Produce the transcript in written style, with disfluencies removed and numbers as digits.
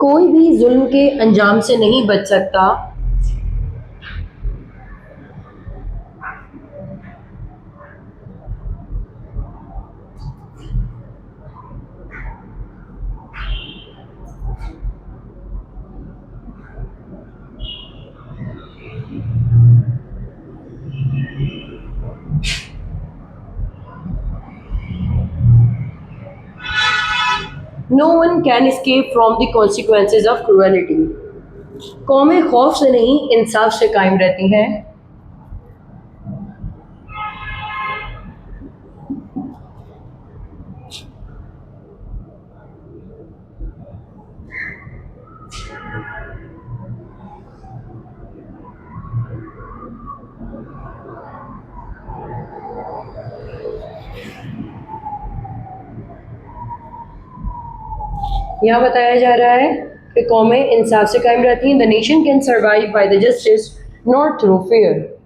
कोई भी जुल्म के अंजाम से नहीं बच सकता। No one can escape from the consequences of cruelty। कौमें खौफ से नहीं इंसाफ से कायम रहती हैं। यहाँ बताया जा रहा है कि कौमें इंसाफ से कायम रहती हैं। The nation can survive by the justice not through fair.